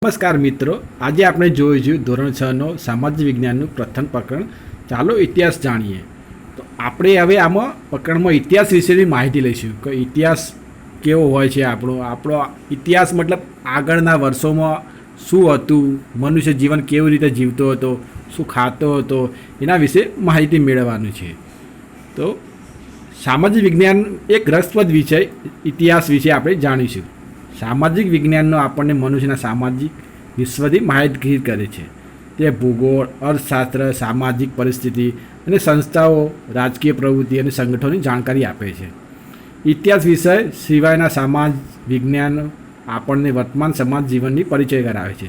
નમસ્કાર મિત્રો, આજે આપણે જોઈશું ધોરણ 6નો સામાજિક વિજ્ઞાનનું પ્રથમ પ્રકરણ. ચાલો ઇતિહાસ જાણીએ. તો આપણે હવે આમાં પ્રકરણમાં ઇતિહાસ વિશેની માહિતી લઈશું કે ઇતિહાસ કેવો હોય છે. આપણો ઇતિહાસ મતલબ આગળના વર્ષોમાં શું હતું, મનુષ્ય જીવન કેવી રીતે જીવતો હતો, શું ખાતો હતો, એના વિશે માહિતી મેળવવાનું છે. તો સામાજિક વિજ્ઞાન એક રસપ્રદ વિષય ઇતિહાસ વિશે આપણે જાણીશું. સામાજિક વિજ્ઞાનનો આપણને મનુષ્યના સામાજિક વિશ્વથી માહિતગીર કરે છે. તે ભૂગોળ, અર્થશાસ્ત્ર, સામાજિક પરિસ્થિતિ અને સંસ્થાઓ, રાજકીય પ્રવૃત્તિ અને સંગઠનોની જાણકારી આપે છે. ઇતિહાસ વિષય સિવાયના સમાજ વિજ્ઞાન આપણને વર્તમાન સમાજ જીવનની પરિચય કરાવે છે,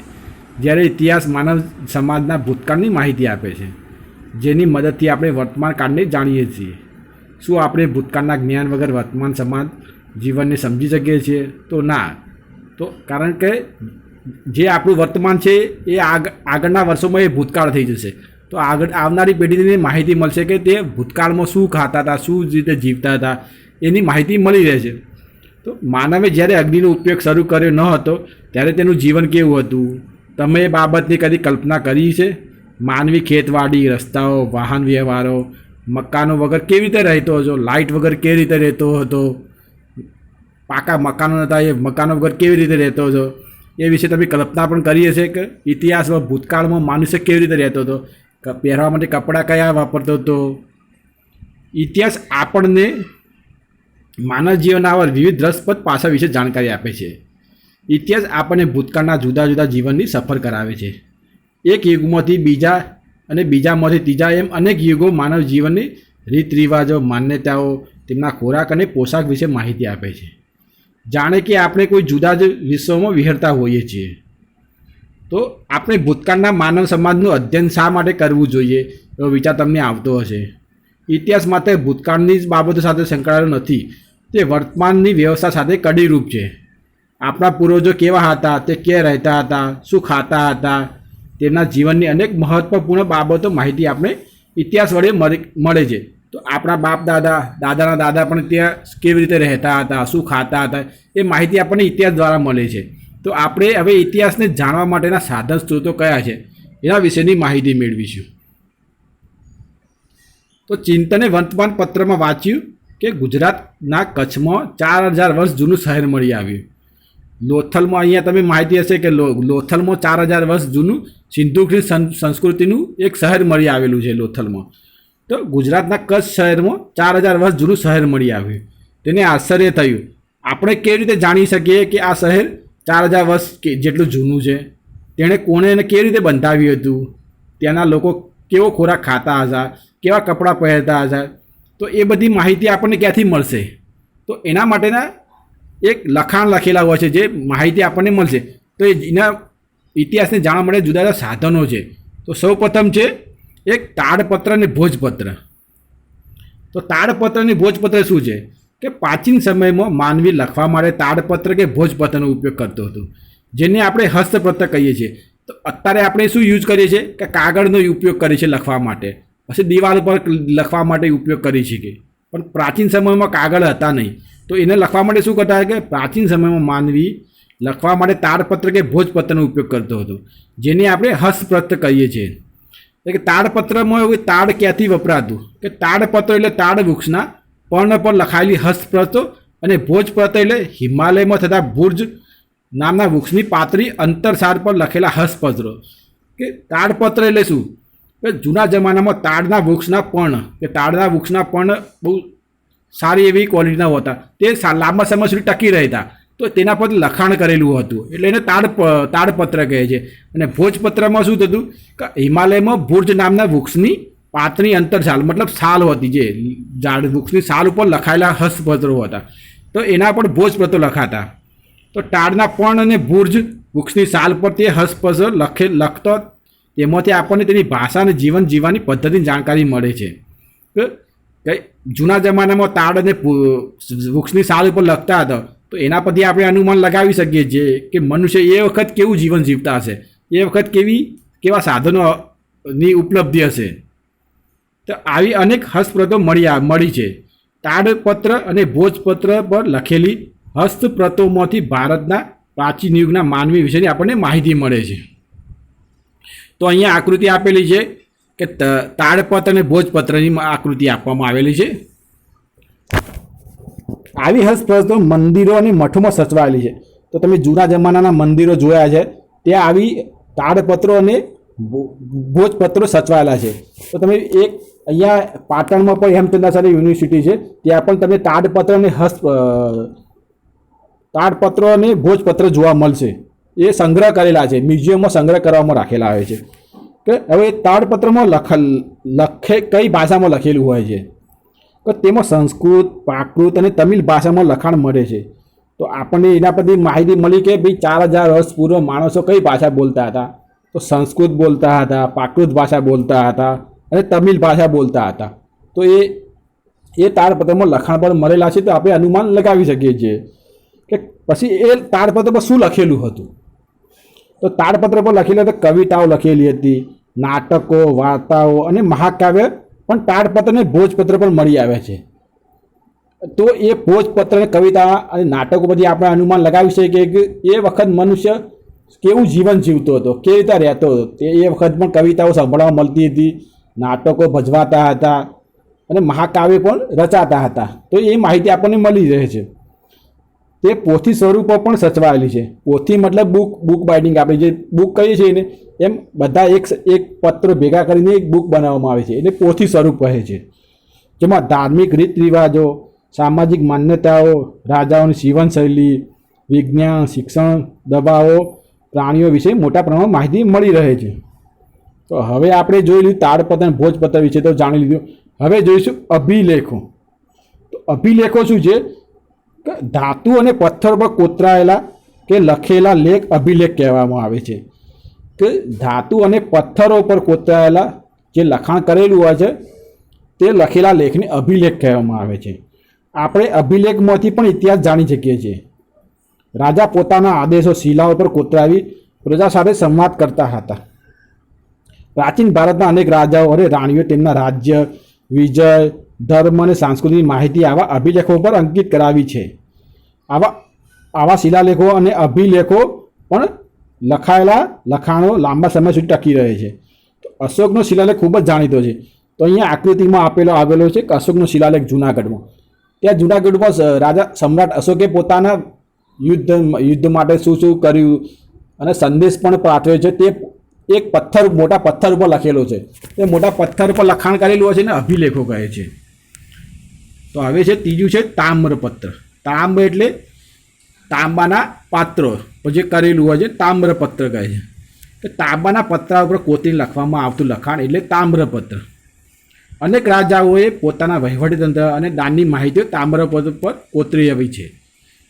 જ્યારે ઇતિહાસ માનવ સમાજના ભૂતકાળની માહિતી આપે છે, જેની મદદથી આપણે વર્તમાન કાળને જાણીએ છીએ. શું આપણે ભૂતકાળના જ્ઞાન વગર વર્તમાન સમાજ જીવનને સમજી શકીએ છીએ? તો ના. તો કારણ કે જે આપણું વર્તમાન છે એ આગળના વર્ષોમાં એ ભૂતકાળ થઈ જશે. તો આગળ આવનારી પેઢીને માહિતી મળશે કે તે ભૂતકાળમાં શું ખાતા હતા, શું રીતે જીવતા હતા, એની માહિતી મળી રહેશે. તો માનવે જ્યારે અગ્નિનો ઉપયોગ શરૂ કર્યો ન હતો ત્યારે તેનું જીવન કેવું હતું? તમે એ બાબતની કદી કલ્પના કરી છે? માનવી ખેતવાડી, રસ્તાઓ, વાહન વ્યવહારો, મકાનો વગર કેવી રીતે રહેતો હતો? લાઇટ વગર કેવી રીતે રહેતો હતો? પાકા મકાનો હતા, એ મકાનો વગર કેવી રીતે રહેતો હતો? એ વિશે તમે કલ્પના પણ કરી હશે કે ઇતિહાસમાં ભૂતકાળમાં મનુષ્ય કેવી રીતે રહેતો હતો, પહેરવા માટે કપડાં કયા વાપરતો હતો. ઇતિહાસ આપણને માનવ જીવનના આવા વિવિધ રસપ્રદ પાસા વિશે જાણકારી આપે છે. ઇતિહાસ આપણને ભૂતકાળના જુદા જુદા જીવનની સફર કરાવે છે. એક યુગમાંથી બીજા અને બીજામાંથી ત્રીજા એમ અનેક યુગો માનવ જીવનની રીત રિવાજો, માન્યતાઓ, તેમના ખોરાક અને પોશાક વિશે માહિતી આપે છે. જાણે કે આપણે કોઈ જુદા જ વિશ્વમાં વિહરતા હોઈએ છીએ. તો આપણે ભૂતકાળના માનવ સમાજનું અધ્યયન શા માટે કરવું જોઈએ એવો વિચાર તમને આવતો હશે. ઇતિહાસ માત્ર ભૂતકાળની જ બાબતો સાથે સંકળાયેલો નથી, તે વર્તમાનની વ્યવસ્થા સાથે કડીરૂપ છે. આપણા પૂર્વજો કેવા હતા, તે ક્યાં રહેતા હતા, શું ખાતા હતા, તેમના જીવનની અનેક મહત્ત્વપૂર્ણ બાબતો માહિતી આપણે ઇતિહાસ વડે મળે છે. તો આપણા બાપ દાદા, દાદાના દાદા પણ ત્યાં કેવી રીતે રહેતા હતા, શું ખાતા હતા, એ માહિતી આપણને ઇતિહાસ દ્વારા મળે છે. તો આપણે હવે ઇતિહાસને જાણવા માટેના સાધન સ્ત્રોતો કયા છે એના વિશેની માહિતી મેળવીશું. તો ચિંતને વર્તમાન પત્રમાં વાંચ્યું કે ગુજરાતના કચ્છમાં 4000 વર્ષ જૂનું શહેર મળી આવ્યું. લોથલમાં અહીંયા તમે માહિતી હશે કે લોથલમાં 4000 વર્ષ જૂનું સિંધુ ખીણ સંસ્કૃતિનું એક શહેર મળી આવેલું છે લોથલમાં. તો ગુજરાતના કચ્છ શહેરમાં 4000 વર્ષ જૂનું શહેર મળી આવ્યું. તેને આશ્ચર્ય થયું. આપણે કેવી રીતે જાણી શકીએ કે આ શહેર 4000 વર્ષ જેટલું જૂનું છે? તેણે કોણે એને કેવી રીતે બંધાવ્યું હતું? ત્યાંના લોકો કેવો ખોરાક ખાતા હતા, કેવા કપડાં પહેરતા હતા? તો એ બધી માહિતી આપણને ક્યાંથી મળશે? તો એના માટેના એક લખાણ લખેલા હોય છે જે માહિતી આપણને મળશે. તો એના ઇતિહાસને જાણવા માટે જુદા જુદા સાધનો છે. તો સૌપ્રથમ છે એક તાડપત્ર અને ભોજપત્ર. તો તાડપત્ર અને ભોજપત્ર શું છે કે પ્રાચીન સમયમાં માનવી લખવા માટે તાડપત્ર કે ભોજપત્રનો ઉપયોગ કરતો હતો, જેને આપણે હસ્તપત્ર કહીએ છીએ. તો અત્યારે આપણે શું યુઝ કરીએ છીએ કે કાગળનો ઉપયોગ કરીએ છીએ લખવા માટે, પછી દિવાલ પર લખવા માટે ઉપયોગ કરીએ છીએ. પણ પ્રાચીન સમયમાં કાગળ હતા નહીં, તો એને લખવા માટે શું કરતા કે પ્રાચીન સમયમાં માનવી લખવા માટે તાડપત્ર કે ભોજપત્રનો ઉપયોગ કરતો હતો, જેને આપણે હસ્તપત્ર કહીએ છીએ. કે તાડપત્રમાં એવું તાડ ક્યાંથી વપરાતું કે તાડપત્ર એટલે તાડ વૃક્ષના પર્ણ પર લખાયેલી હસ્તપ્રતો, અને ભોજપત્ર એટલે હિમાલયમાં થતા ભુર્જ નામના વૃક્ષની પાતળી અંતરસાર પર લખેલા હસ્તપત્રો. કે તાડપત્ર એટલે શું કે જૂના જમાનામાં તાડના વૃક્ષના પર્ણ બહુ સારી એવી ક્વોલિટીના હોતા, તે લાંબા સમય સુધી ટકી રહેતા. તો તેના પર લખાણ કરેલું હતું, એટલે એને તાડપત્ર કહે છે. અને ભોજપત્રમાં શું થતું કે હિમાલયમાં ભુર્જ નામના વૃક્ષની પાતળી અંતરસાલ મતલબ સાલ હોતી, જે ઝાડ વૃક્ષની સાલ ઉપર લખાયેલા હસ્તપત્રો હતા, તો એના પર ભોજપત્રો લખાતા. તો તાડના પર્ણ અને ભુર્જ વૃક્ષની સાલ પર તે હસ્તપત્ર લખતો, તેમાંથી આપણને તેની ભાષા અને જીવન જીવવાની પદ્ધતિની જાણકારી મળે છે. કે જૂના જમાનામાં તાડ અને વૃક્ષની સાલ ઉપર લખતા હતા, તો એના પરથી આપણે અનુમાન લગાવી શકીએ છીએ કે મનુષ્ય એ વખત કેવું જીવન જીવતા હશે, એ વખત કેવા સાધનોની ઉપલબ્ધિ હશે. તો આવી અનેક હસ્તપ્રતો મળી છે. તાડપત્ર અને ભોજપત્ર પર લખેલી હસ્તપ્રતોમાંથી ભારતના પ્રાચીન યુગના માનવી વિશેની આપણને માહિતી મળે છે. તો અહીંયા આકૃતિ આપેલી છે કે તાડપત્ર અને ભોજપત્રની આકૃતિ આપવામાં આવેલી છે. આવી હસ્તપ્રતો મંદિરો અને મઠોમાં સચવાયેલી છે. તો તમે જૂના જમાનાના મંદિરો જોયા છે, ત્યાં આવી તાડપત્રો અને ભોજપત્રો સચવાયેલા છે. તો તમે એક અહીંયા પાટણમાં પણ હેમચંદ્રાચાર્ય યુનિવર્સિટી છે, ત્યાં પણ તમે તાડપત્ર અને ભોજપત્ર જોવા મળશે. એ સંગ્રહ કરેલા છે, મ્યુઝિયમમાં સંગ્રહ કરવામાં રાખેલા આવે છે. કે હવે તાડપત્રમાં કઈ ભાષામાં લખેલું હોય છે, તો તેમાં સંસ્કૃત, પ્રાકૃત અને તમિલ ભાષામાં લખાણ મળે છે. તો આપણને એના પરથી માહિતી મળી કે ભાઈ 4000 વર્ષ પૂર્વ માણસો કઈ ભાષા બોલતા હતા. તો સંસ્કૃત બોલતા હતા, પ્રાકૃત ભાષા બોલતા હતા અને તમિલ ભાષા બોલતા હતા. તો એ તાડપત્રમાં લખાણ પર મળેલા છે. તો આપણે અનુમાન લગાવી શકીએ છીએ કે પછી એ તાડપત્ર પર શું લખેલું હતું. તો તાડપત્ર પર લખેલી તો કવિતાઓ લખેલી હતી, નાટકો, વાર્તાઓ અને મહાકાવ્ય પણ તાડપત્ર અને ભોજપત્ર પર મળી આવે છે. તો એ ભોજપત્ર અને કવિતા અને નાટકો પછી આપણે અનુમાન લગાવી શકીએ કે એ વખત મનુષ્ય કેવું જીવન જીવતો હતો, કેવી રીતે રહેતો હતો. તે એ વખત પણ કવિતાઓ સાંભળવા મળતી હતી, નાટકો ભજવાતા હતા અને મહાકાવ્ય પણ રચાતા હતા. તો એ માહિતી આપણને મળી રહે છે. તે પોથી સ્વરૂપો પણ સચવાયેલી છે. પોથી મતલબ બુક બાઇન્ડિંગ, આપણે જે બુક કહીએ છીએ ને એમ બધા એક પત્રો ભેગા કરીને એક બુક બનાવવામાં આવે છે, એને પોથી સ્વરૂપ કહે છે. જેમાં ધાર્મિક રીત રિવાજો, સામાજિક માન્યતાઓ, રાજાઓની જીવનશૈલી, વિજ્ઞાન, શિક્ષણ, દવાઓ, પ્રાણીઓ વિશે મોટા પ્રમાણમાં માહિતી મળી રહે છે. તો હવે આપણે જોઈ લીધું તાડપત્ર અને ભોજપત્ર વિશે તો જાણી લીધું. હવે જોઈશું અભિલેખો. તો અભિલેખો શું છે? ધાતુ અને પથ્થર પર કોતરાયેલા કે લખેલા લેખ અભિલેખ કહેવામાં આવે છે. કે ધાતુ અને પથ્થરો પર કોતરાયેલા જે લખાણ કરેલું હોય છે તે લખેલા લેખને અભિલેખ કહેવામાં આવે છે. આપણે અભિલેખમાંથી પણ ઇતિહાસ જાણી શકીએ છીએ. રાજા પોતાના આદેશો શિલાઓ પર કોતરાવી પ્રજા સાથે સંવાદ કરતા હતા. પ્રાચીન ભારતના અનેક રાજાઓ અને રાણીઓ તેમના રાજ્ય, વિજય, ધર્મ અને સાંસ્કૃતિક માહિતી આવા અભિલેખો પર અંકિત કરાવી છે. આવા શિલાલેખો અને અભિલેખો પણ લખાયેલા લખાણો લાંબા સમય સુધી ટકી રહે છે. તો અશોકનો શિલાલેખ ખૂબ જ જાણીતો છે. તો અહીંયા આકૃતિમાં આવેલો છે કે અશોકનો શિલાલેખ જૂનાગઢમાં. ત્યાં જૂનાગઢમાં રાજા સમ્રાટ અશોકે પોતાના યુદ્ધ માટે શું શું કર્યું અને સંદેશ પણ પાઠવ્યો છે તે એક મોટા પથ્થર ઉપર લખેલો છે. તે મોટા પથ્થર પર લખાણ કરેલું હોય છે ને અભિલેખો કહે છે. તો હવે છે ત્રીજું છે તામ્રપત્ર. તાંબ એટલે તાંબાના પાત્રો પર જે કરેલું હોય છે તામ્રપત્ર કહે છે. તો તાંબાના પત્રા ઉપર કોતરીને લખવામાં આવતું લખાણ એટલે તામ્રપત્ર. અનેક રાજાઓએ પોતાના વહીવટીતંત્ર અને દાનની માહિતીઓ તામ્રપત્ર પર કોતરી આવી છે.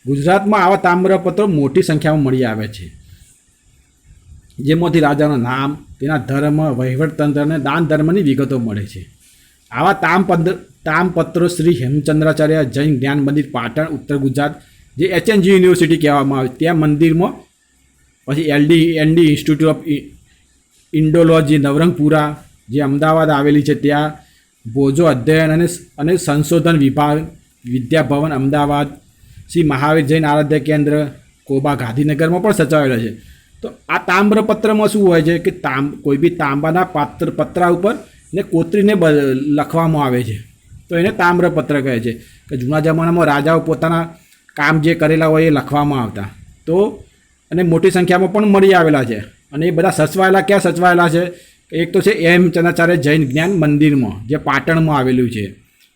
ગુજરાતમાં આવા તામ્રપત્રો મોટી સંખ્યામાં મળી આવે છે, જેમાંથી રાજાનું નામ, તેના ધર્મ, વહીવટતંત્ર અને દાન ધર્મની વિગતો મળે છે. આવા તામપત્રો શ્રી હેમચંદ્રાચાર્ય જૈન જ્ઞાન મંદિર, પાટણ, ઉત્તર ગુજરાત, જે HNG યુનિવર્સિટી કહેવામાં આવે ત્યાં મંદિરમાં, પછી ND institute of Indology Navrangpura જે અમદાવાદ આવેલી છે ત્યાં, ભોજો અધ્યયન અને સંશોધન વિભાગ, વિદ્યાભવન અમદાવાદ, શ્રી મહાવીર જૈન આરાધ્ય કેન્દ્ર, કોબા ગાંધીનગરમાં પણ સચવાયેલા છે. તો આ તામ્રપત્રમાં શું હોય છે કે કોઈ બી તાંબાના પત્રા ઉપર ને કોતરીને લખવામાં આવે છે, તો એને તામ્રપત્ર કહે છે. કે જૂના જમાનામાં રાજાઓ પોતાના કામ જે કરેલા હોય એ લખવામાં આવતા. તો અને મોટી સંખ્યામાં પણ મળી આવેલા છે. અને એ બધા સચવાયેલા ક્યાં સચવાયેલા છે? એક તો છે હેમચંદ્રાચાર્ય જૈન જ્ઞાન મંદિરમાં જે પાટણમાં આવેલું છે.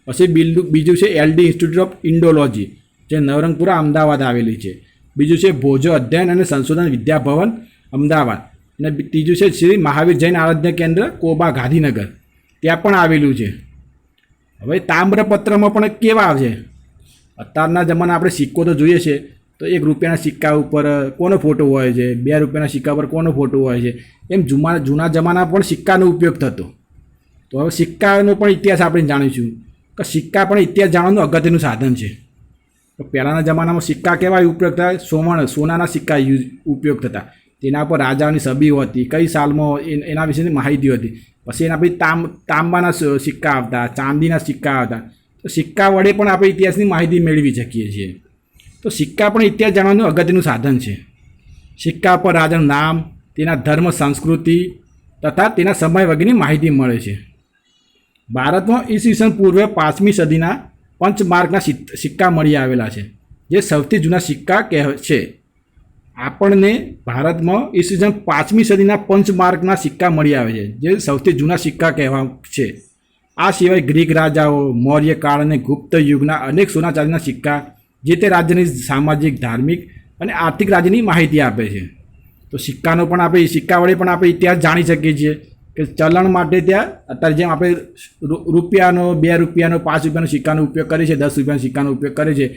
પછી બીજું છે LD ઇન્સ્ટિટ્યૂટ ઓફ ઇન્ડોલોજી જે નવરંગપુરા અમદાવાદ આવેલી છે. બીજું છે ભોજો અધ્યયન અને સંશોધન વિદ્યાભવન અમદાવાદ. અને ત્રીજું છે શ્રી મહાવીર જૈન આરાધ્ય કેન્દ્ર, કોબા ગાંધીનગર, ત્યાં પણ આવેલું છે. હવે તામ્રપત્રમાં પણ કેવા આવે છે? અત્યારના જમાના આપણે સિક્કો તો જોઈએ છે, તો 1 રૂપિયાના સિક્કા ઉપર કોનો ફોટો હોય છે, 2 રૂપિયાના સિક્કા પર કોનો ફોટો હોય છે, એમ જૂના જમાના પણ સિક્કાનો ઉપયોગ થતો. તો હવે સિક્કાનો પણ ઇતિહાસ આપણે જાણીશું કે સિક્કા પણ ઇતિહાસ જાણવાનું અગત્યનું સાધન છે. તો પહેલાંના જમાનામાં સિક્કા કેવા ઉપયોગ થાય? સોનાના સિક્કા ઉપયોગ થતા. તેના પર રાજાની છબીઓ હતી, કઈ સાલમાં એના વિશેની માહિતી હતી. પછી એના પછી તાંબાના સિક્કા આવતા, ચાંદીના સિક્કા આવતા. તો સિક્કા વડે પણ આપણે ઇતિહાસની માહિતી મેળવી શકીએ છીએ. તો સિક્કા પણ ઇતિહાસ જાણવાનું અગત્યનું સાધન છે. સિક્કા પર રાજાનું નામ, તેના ધર્મ, સંસ્કૃતિ તથા તેના સમય વગેરેની માહિતી મળે છે. ભારતમાં ઈસવીસન પૂર્વે 5મી સદીના પંચમાર્કના સિક્કા મળી આવેલા છે, જે સૌથી જૂના સિક્કા છે. આપણને ભારતમાં ઈસવીસન 5મી સદીના પંચમાર્કના સિક્કા મળી આવે છે, જે સૌથી જૂના સિક્કા કહેવા છે. આ સિવાય ગ્રીક રાજાઓ, મૌર્ય કાળ અને ગુપ્ત યુગના અનેક સોના ચાંદીના સિક્કા જે તે રાજ્યની સામાજિક, ધાર્મિક અને આર્થિક રાજ્યની માહિતી આપે છે. તો સિક્કાનો પણ આપણે સિક્કા વડે પણ આપણે ઇતિહાસ જાણી શકીએ છીએ કે ચલણ માટે ત્યાં અત્યારે જેમ આપણે રૂપિયાનો, 2 રૂપિયાનો, 5 રૂપિયાનો સિક્કાનો ઉપયોગ કરીએ છીએ, 10 રૂપિયાના સિક્કાનો ઉપયોગ કરીએ છીએ,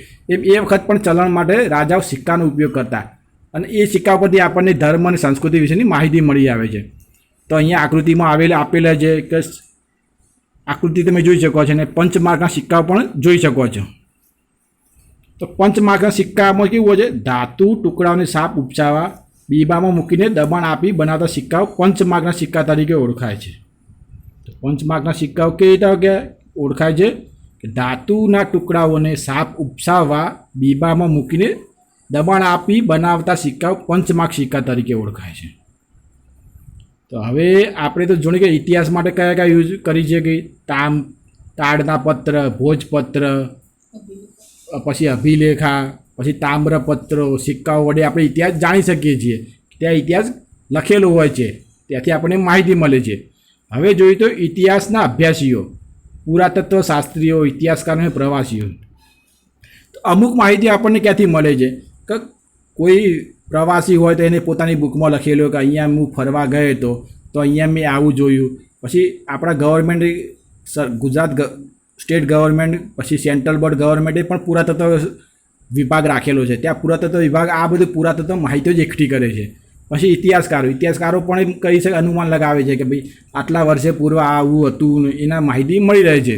એ વખત પણ ચલણ માટે રાજાઓ સિક્કાનો ઉપયોગ કરતા અને એ સિક્કા પરથી આપણને ધર્મ અને સંસ્કૃતિ વિશેની માહિતી મળી આવે છે. તો અહીંયા આકૃતિમાં આપેલા છે કે આકૃતિ તમે જોઈ શકો છો અને પંચમાર્કના સિક્કાઓ પણ જોઈ શકો છો. તો પંચમાર્કના સિક્કામાં કેવું હોય છે, ધાતુ ટુકડાઓને સાપ ઉપચાવવા બીબામાં મૂકીને દબાણ આપી બનાવતા સિક્કાઓ પંચમાર્કના સિક્કા તરીકે ઓળખાય છે. તો પંચમાર્કના સિક્કાઓ કેવી રીતે ઓળખાય છે કે ધાતુના ટુકડાઓને સાપ ઉપસાવવા બીબામાં મૂકીને દબાણ આપી બનાવતા સિક્કાઓ પંચમાર્ક સિક્કા તરીકે ઓળખાય છે. તો હવે આપણે તો જોડે કે ઇતિહાસ માટે કયા કયા યુઝ કરી છે કે તાડના પત્ર, ભોજપત્ર, પછી અભિલેખા, પછી તામ્રપત્રો, સિક્કાઓ વડે આપણે ઇતિહાસ જાણી શકીએ છીએ. ત્યાં ઇતિહાસ લખેલો હોય છે, ત્યાંથી આપણને માહિતી મળે છે. હવે જોઈએ તો ઇતિહાસના અભ્યાસીઓ, પુરાતત્વ શાસ્ત્રીઓ, ઇતિહાસકારો અને પ્રવાસીઓ. તો અમુક માહિતી આપણને ક્યાંથી મળે છે કે કોઈ પ્રવાસી હોય તો એને પોતાની બુકમાં લખેલું કે અહીંયા હું ફરવા ગયો હતો તો અહીંયા મેં આવું જોયું. પછી આપણા ગવર્મેન્ટ, ગુજરાત સ્ટેટ ગવર્મેન્ટ, પછી સેન્ટ્રલ બોર્ડ ગવર્મેન્ટે પણ પુરાતત્વ વિભાગ રાખેલો છે. ત્યાં પુરાતત્વ વિભાગ આ બધું પુરાતત્વ માહિતીઓ જ એકઠી કરે છે. પછી ઇતિહાસકારો પણ એમ કહી શકે, અનુમાન લગાવે છે કે ભાઈ આટલા વર્ષે પૂર્વ આવું હતું, એના માહિતી મળી રહે છે.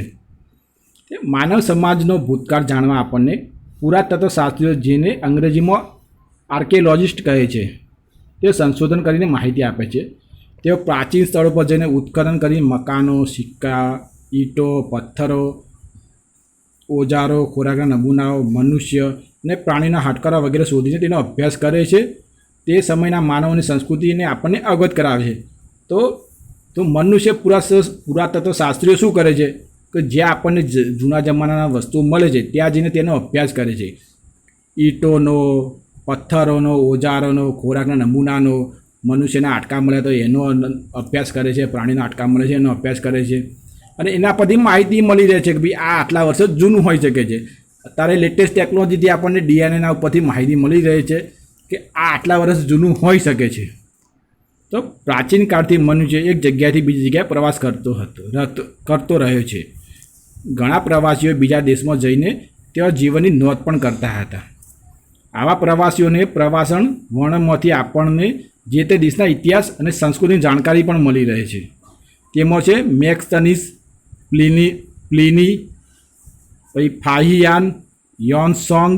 માનવ સમાજનો ભૂતકાળ જાણવા આપણને પુરાતત્વ શાસ્ત્રીઓ, જેને અંગ્રેજીમાં આર્કિયોલોજિસ્ટ કહે છે, તે સંશોધન કરીને માહિતી આપે છે. તેઓ પ્રાચીન સ્થળો પર જઈને ઉત્ખનન કરી મકાનો, સિક્કા, ઈંટો, પથ્થરો, ઓજારો, ખોરાકના નમૂનાઓ, મનુષ્ય અને પ્રાણીના હાડકારા વગેરે શોધીને તેનો અભ્યાસ કરે છે. તે સમયના માનવોની સંસ્કૃતિને આપણને અવગત કરાવે છે. તો મનુષ્ય પુરાતત્વ શાસ્ત્રીઓ શું કરે છે કે જ્યાં આપણને જૂના જમાનાના વસ્તુઓ મળે છે ત્યાં જઈને તેનો અભ્યાસ કરે છે. ઈંટોનો, પથ્થરોનો, ઓજારોનો, ખોરાકના નમૂનાનો, મનુષ્યના હાડકાં મળે તો એનો અભ્યાસ કરે છે, પ્રાણીના હાડકાં મળે છે એનો અભ્યાસ કરે છે. અને એના પરથી માહિતી મળી રહે છે કે ભાઈ આ આટલા વર્ષો જૂનું હોઈ શકે છે. અત્યારે લેટેસ્ટ ટેકનોલોજીથી આપણને ડીએનએના ઉપરથી માહિતી મળી રહે છે કે આ આટલા વર્ષ જૂનું હોઈ શકે છે. તો પ્રાચીન કાળથી મનુષ્ય એક જગ્યાએથી બીજી જગ્યાએ પ્રવાસ કરતો રહ્યો છે. ઘણા પ્રવાસીઓ બીજા દેશમાં જઈને તેઓ જીવનની નોંધ પણ કરતા હતા. આવા પ્રવાસીઓને પ્રવાસન વર્ણનમાંથી આપણને જે તે દેશના ઇતિહાસ અને સંસ્કૃતિની જાણકારી પણ મળી રહે છે. તેમાં છે મેક્સટનિસ, પ્લિની, પછી ફાહિયાન, યોનસોંગ,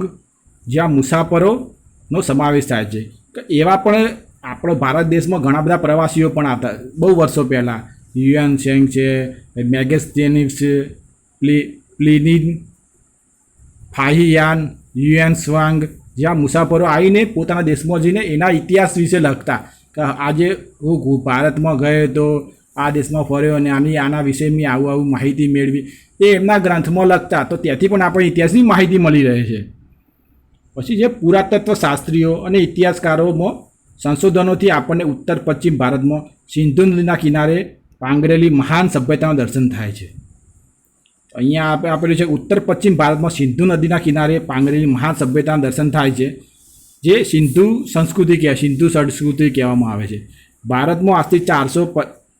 જ્યાં મુસાફરોનો સમાવેશ થાય છે. કે એવા પણ આપણો ભારત દેશમાં ઘણા બધા પ્રવાસીઓ પણ આવતા બહુ વર્ષો પહેલાં. યુએન સેંગ છે, મેગેસ્ટેનિસ છે, પ્લિની, ફાહિયાન, યુએન સ્વાંગ, જ્યાં મુસાફરો આવીને પોતાના દેશમાં જઈને એના ઇતિહાસ વિશે લખતા કે આજે હું ભારતમાં ગયો તો આ દેશમાં ફર્યો અને આના વિશે મેં આવું માહિતી મેળવી, એ એમના ગ્રંથમાં લખતા. તો ત્યાંથી પણ આપણે ઇતિહાસની માહિતી મળી રહે છે. પછી જે પુરાતત્વ શાસ્ત્રીઓ અને ઇતિહાસકારોમાં સંશોધનોથી આપણને ઉત્તર પશ્ચિમ ભારતમાં સિંધુ નદીના કિનારે પાંગરેલી મહાન સભ્યતાનું દર્શન થાય છે. અહીંયા આપેલું છે ઉત્તર પશ્ચિમ ભારતમાં સિંધુ નદીના કિનારે પાંગરેલી મહાન સભ્યતાનું દર્શન થાય છે, જે સિંધુ સંસ્કૃતિ કહેવામાં આવે છે. ભારતમાં આજથી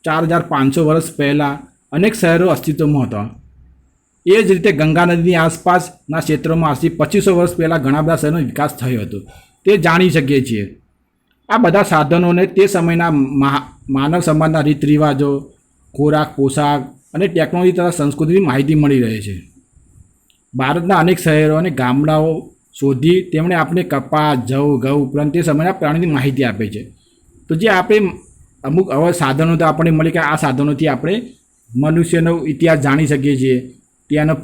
4,500 વર્ષ પહેલાં અનેક શહેરો અસ્તિત્વમાં હતા. એ જ રીતે ગંગા નદીની આસપાસના ક્ષેત્રોમાં આજથી 2500 વર્ષ પહેલાં ઘણા બધા શહેરોનો વિકાસ થયો હતો, તે જાણી શકીએ છીએ. આ બધા સાધનોને તે સમયના માનવ સમાજના રીત રિવાજો, ખોરાક, પોશાક અને ટેકનોલોજી તથા સંસ્કૃતિની માહિતી મળી રહે છે. ભારતના અનેક શહેરો અને ગામડાઓ શોધી તેમણે આપણે કપાસ, જવ, ઘઉં ઉપરાંત તે સમયના પ્રાણીની માહિતી આપે છે. તો જે આપણે અમુક હવે સાધનો તો આપણને મળી કે આ સાધનોથી આપણે મનુષ્યનો ઇતિહાસ જાણી શકીએ છીએ. ત્યાંનો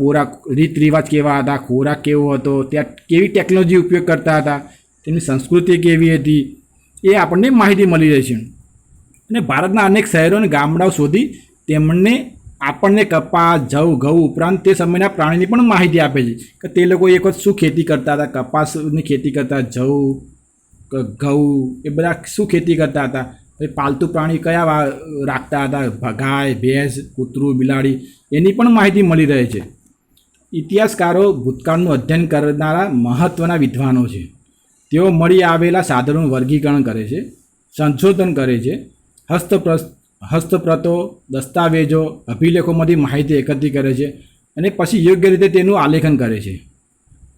રીત રિવાજ કેવા હતા, ખોરાક કેવો હતો, ત્યાં કેવી ટેકનોલોજી ઉપયોગ કરતા હતા, તેમની સંસ્કૃતિ કેવી હતી, એ આપણને માહિતી મળી રહે છે. અને ભારતના અનેક શહેરો અને ગામડાઓ શોધી તેમને આપણને કપાસ, જવ, ઘઉં ઉપરાંત તે સમયના પ્રાણીની પણ માહિતી આપે છે કે તે લોકો એક વખત શું ખેતી કરતા હતા. કપાસની ખેતી કરતા, જવ, ઘઉં એ બધા શું ખેતી કરતા હતા. પછી પાલતુ પ્રાણી કયા રાખતા હતા, ગાય, ભેંસ, કૂતરું, બિલાડી, એની પણ માહિતી મળી રહે છે. ઇતિહાસકારો ભૂતકાળનું અધ્યયન કરનારા મહત્ત્વના વિદ્વાનો છે. તેઓ મળી આવેલા સાધનોનું વર્ગીકરણ કરે છે, સંશોધન કરે છે, હસ્તપ્રતો, દસ્તાવેજો, અભિલેખોમાંથી માહિતી એકત્રિત કરે છે અને પછી યોગ્ય રીતે તેનું આલેખન કરે છે.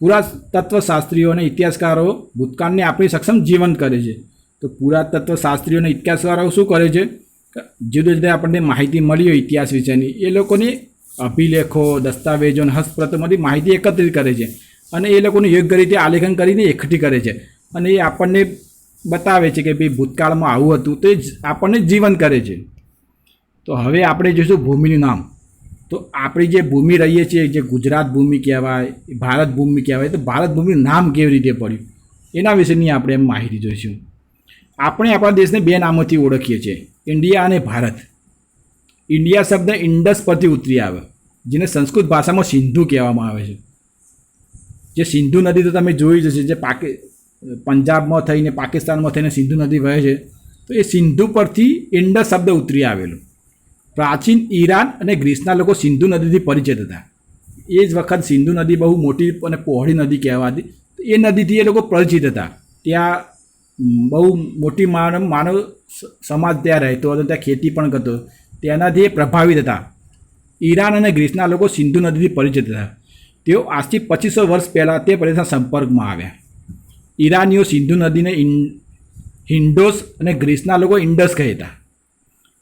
પુરાતત્વશાસ્ત્રીઓ અને ઇતિહાસકારો ભૂતકાળને આપણી સક્ષમ જીવંત કરે છે. તો પુરાતત્વશાસ્ત્રીઓ અને ઇતિહાસકારો શું કરે છે? જુદી જુદી આપણને માહિતી મળી હોય ઇતિહાસ વિશેની, એ લોકોની અભિલેખો, દસ્તાવેજો અને હસ્તપ્રતોમાંથી માહિતી એકત્રિત કરે છે અને એ લોકોને યોગ્ય રીતે આલેખન કરીને એકઠી કરે છે અને એ આપણને બતાવે છે કે ભાઈ ભૂતકાળમાં આવું હતું, તો એ આપણને જીવંત કરે છે. તો હવે આપણે જોઈશું ભૂમિનું નામ. તો આપણી જે ભૂમિ રહીએ છીએ, જે ગુજરાત ભૂમિ કહેવાય, ભારત ભૂમિ કહેવાય, તો ભારત ભૂમિનું નામ કેવી રીતે પડ્યું એના વિશેની આપણે એમ માહિતી જોઈશું. આપણે આપણા દેશને બે નામોથી ઓળખીએ છીએ, ઇન્ડિયા અને ભારત. ઇન્ડિયા શબ્દ ઇન્ડસ પરથી ઉતરી આવે, જેને સંસ્કૃત ભાષામાં સિંધુ કહેવામાં આવે છે. જે સિંધુ નદી તો તમે જોઈ જશે, જે પંજાબમાં થઈને પાકિસ્તાનમાં થઈને સિંધુ નદી વહે છે, તો એ સિંધુ પરથી ઇન્ડસ શબ્દ ઉતરી આવેલો. પ્રાચીન ઈરાન અને ગ્રીસના લોકો સિંધુ નદીથી પરિચિત હતા. એ જ વખત સિંધુ નદી બહુ મોટી અને પહોળી નદી કહેવાતી, તો એ નદીથી એ લોકો પરિચિત હતા. ત્યાં બહુ મોટી માનવ સમાજ ત્યાં રહેતો હતો, ત્યાં ખેતી પણ કરતો, તેનાથી એ પ્રભાવિત હતા. ઈરાન અને ગ્રીસના લોકો સિંધુ નદીથી પરિચિત હતા. તેઓ આજથી 2500 વર્ષ પહેલાં તે પ્રદેશના સંપર્કમાં આવ્યા. ઈરાનીઓ સિંધુ નદીને હિન્ડોસ અને ગ્રીસના લોકો ઇન્ડસ કહેતા.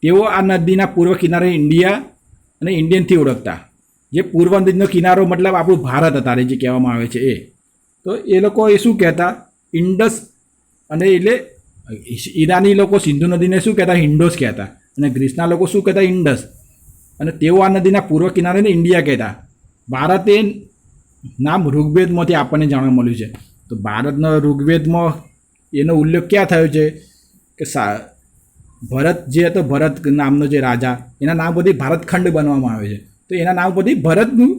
તેઓ આ નદીના પૂર્વ કિનારે ઇન્ડિયા અને ઇન્ડિયનથી ઓળખતા. જે પૂર્વ નદીનો કિનારો મતલબ આપણું ભારત અત્યારે જે કહેવામાં આવે છે એ. તો એ લોકો એ શું કહેતા? ઇન્ડસ. અને એટલે ઈરાની લોકો સિંધુ નદીને શું કહેતા? હિન્ડોસ કહેતા. અને ગ્રીસના લોકો શું કહેતા? ઇન્ડસ. અને તેઓ આ નદીના પૂર્વ કિનારેને ઇન્ડિયા કહેતા. ભારત એ નામ ઋગ્વેદમાંથી આપણને જાણવા મળ્યું છે. તો ભારતનો ઋગ્વેદમાં એનો ઉલ્લેખ ક્યાં થયો છે કે ભરત જે હતો, ભરત નામનો જે રાજા, એના નામ પરથી ભારતખંડ બનવામાં આવે છે. તો એના નામ પરથી ભરતનું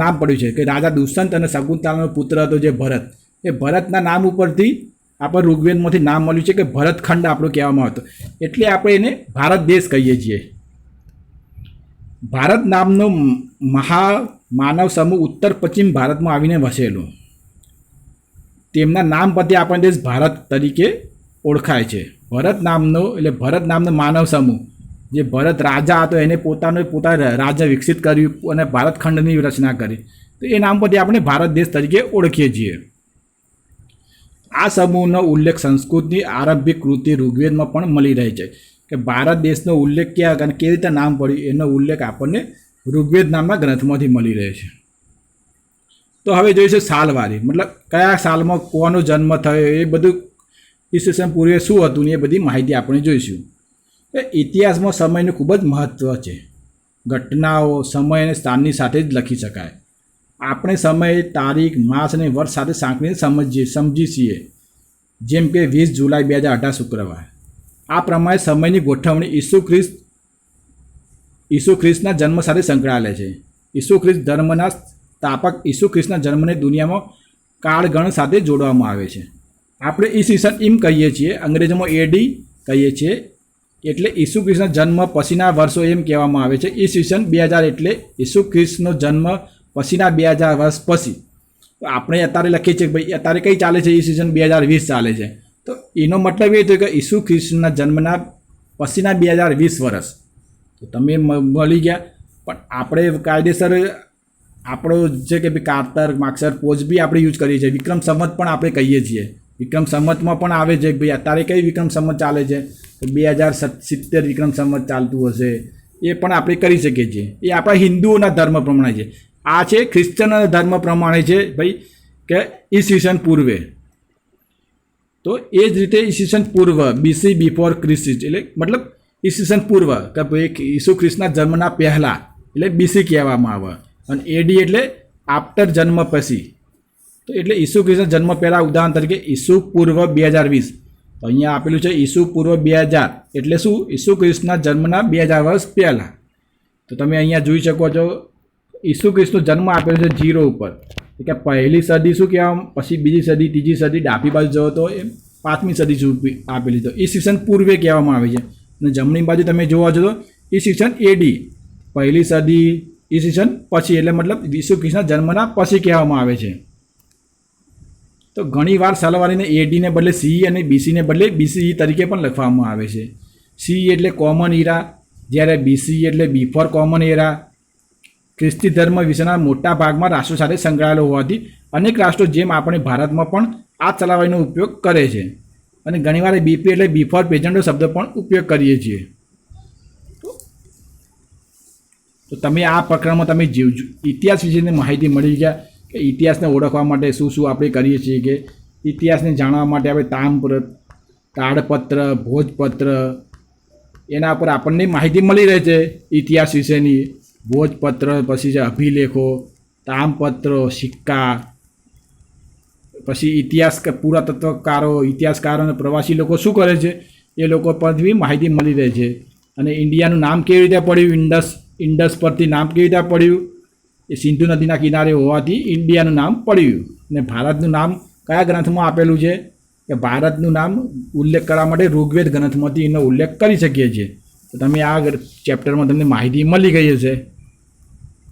નામ પડ્યું છે કે રાજા દુષ્યંત અને શકુંતલાનો પુત્ર હતો જે ભરત, એ ભરતના નામ ઉપરથી આપણે ઋગ્વેદમાંથી નામ મળ્યું છે કે ભરતખંડ આપણું કહેવામાં આવતો. એટલે આપણે એને ભારત દેશ કહીએ છીએ. ભારત નામનો માનવ સમૂહ ઉત્તર પશ્ચિમ ભારતમાં આવીને વસેલો. તેમના નામ પરથી આપણો દેશ ભારત તરીકે ઓળખાય છે. ભરત નામનો માનવ સમૂહ, જે ભરત રાજા હતો, એને પોતાનું રાજ્ય વિકસિત કર્યું અને ભારતખંડની રચના કરી. તો એ નામ પરથી આપણે ભારત દેશ તરીકે ઓળખીએ છીએ. આ સમૂહનો ઉલ્લેખ સંસ્કૃતની આરંભિક કૃતિ ઋગ્વેદમાં પણ મળી રહે છે કે ભારત દેશનો ઉલ્લેખ ક્યાં અને કેવી રીતે નામ પડ્યું એનો ઉલ્લેખ આપણને ઋગ્વેદ નામના ગ્રંથમાંથી મળી રહે છે. તો હવે જોઈશું સાલવારી, મતલબ કયા સાલમાં કોનો જન્મ થયો, એ બધું ઈસવીસન પૂર્વે શું હતું ને એ બધી માહિતી આપણે જોઈશું. ઇતિહાસમાં સમયનું ખૂબ જ મહત્ત્વ છે. ઘટનાઓ સમય અને સ્થાનની સાથે જ લખી શકાય. આપણે સમય, તારીખ, માસ અને વર્ષ સાથે સાંકળીને સમજી છીએ. જેમ કે 20 જુલાઈ 2018 શુક્રવાર. આ પ્રમાણે સમયની ગોઠવણી ઈસુ ખ્રિસ્તના જન્મ સાથે સંકળાયેલ છે. ઈસુ ખ્રિસ્ત ધર્મના સ્થાપક ઈસુ ખ્રિસ્તના જન્મને દુનિયામાં કાળગણ સાથે જોડવામાં આવે છે. આપણે ઈસવીસન એમ કહીએ છીએ, અંગ્રેજીમાં એડી કહીએ છીએ. એટલે ઈસુ ખ્રિસ્તના જન્મ પછીના વર્ષો એમ કહેવામાં આવે છે. ઈસવીસન 2000 એટલે ઈસુ ખ્રિસ્તનો જન્મ પછીના 2000 વર્ષ પછી. તો આપણે અત્યારે લખીએ છીએ ભાઈ અત્યારે કઈ ચાલે છે? ઈસવીસન 2020 ચાલે છે. તો એનો મતલબ એ થયો કે ઈસુ ખ્રિસ્તના જન્મના પછીના 2020 વર્ષ. તો તમે મળી ગયા. પણ આપણે કાયદેસર આપણો જે કે ભાઈ કારતર, માગસર, પોજ બી આપણે યુઝ કરીએ છીએ. વિક્રમ સંવત પણ આપણે કહીએ છીએ. વિક્રમ સંવતમાં પણ આવે છે ભાઈ અત્યારે કઈ વિક્રમ સંવત ચાલે છે? તો 2070 વિક્રમ સંવત ચાલતું હશે. એ પણ આપણે કરી શકીએ છીએ. એ આપણા હિન્દુઓના ધર્મ પ્રમાણે છે. આ છે ખ્રિશ્ચનના ધર્મ પ્રમાણે છે ભાઈ કે ઈસવીસન પૂર્વે. તો એ જ રીતે ઈસવીસન પૂર્વ, બીસી બિફોર ક્રિસ્ટ, એટલે મતલબ ઈસવીસન પૂર્વ કે ભાઈ ઈસુ ખ્રિસ્તના જન્મના પહેલાં, એટલે બીસી કહેવામાં આવે. અને એડી એટલે આફ્ટર જન્મ પછી. તો એટલે ઈસુ ખ્રિસ્તના જન્મ પહેલાં ઉદાહરણ તરીકે ઈસુ પૂર્વ 2020. તો અહીંયા આપેલું છે ઈસુ પૂર્વ 2000 એટલે શું? ઈસુ ખ્રિસ્તના જન્મના 2000 વર્ષ પહેલાં. તો તમે અહીંયા જોઈ શકો છો ઈસુ ખ્રિસ્તનો જન્મ આપેલો છે 0 ઉપર. કે પહેલી સદી શું કહેવામાં, પછી બીજી સદી, ત્રીજી સદી, ડાબી બાજુ જવો તો એ 5મી સદી સુધી આપેલી. તો ઈસવીસન પૂર્વે કહેવામાં આવે છે. અને જમણી બાજુ તમે જોવા છો તો ઈસવીસન એડી, પહેલી સદી, ઈસવીસન પછી, એટલે મતલબ ઈસુ ખ્રિસ્તના જન્મના પછી કહેવામાં આવે છે. તો ઘણીવાર સલવારીને એડીને બદલે સી અને બીસીને બદલે બીસી તરીકે પણ લખવામાં આવે છે. સી એટલે કોમન ઇરા, જ્યારે બીસી એટલે બિફોર કોમન એરા. ખ્રિસ્તી ધર્મ વિશેના મોટા ભાગમાં રાષ્ટ્રો સાથે સંકળાયેલો હોવાથી અનેક રાષ્ટ્રો જેમ આપણે ભારતમાં પણ આ ચલાવણીનો ઉપયોગ કરે છે. અને ઘણીવાર બીપી એટલે બિફોર પ્રેઝન્ટનો શબ્દ પણ ઉપયોગ કરીએ છીએ. તો તમે આ પ્રકરણમાં તમે ઇતિહાસ વિશેની માહિતી મળી ગયા કે ઇતિહાસને ઓળખવા માટે શું શું આપણે કરીએ છીએ, કે ઇતિહાસને જાણવા માટે આપણે તાડપત્ર, ભોજપત્ર એના પર આપણને માહિતી મળી રહે છે ઇતિહાસ વિશેની. ભોજપત્ર, પછી છે અભિલેખો, તામપત્રો, સિક્કા, પછી ઇતિહાસ પુરાતત્વકારો, ઇતિહાસકારો અને પ્રવાસી લોકો શું કરે છે એ લોકો પર બી માહિતી મળી રહે છે. અને ઇન્ડિયાનું નામ કેવી રીતે પડ્યું, ઇન્ડસ પરથી નામ કેવી રીતે પડ્યું, એ સિંધુ નદીના કિનારે હોવાથી ઇન્ડિયાનું નામ પડ્યું. અને ભારતનું નામ કયા ગ્રંથમાં આપેલું છે, કે ભારતનું નામ ઉલ્લેખ કરવા માટે ઋગ્વેદ ગ્રંથમાંથી એનો ઉલ્લેખ કરી શકીએ છીએ. તો તમે આ ચેપ્ટરમાં તમને માહિતી મળી ગઈ હશે.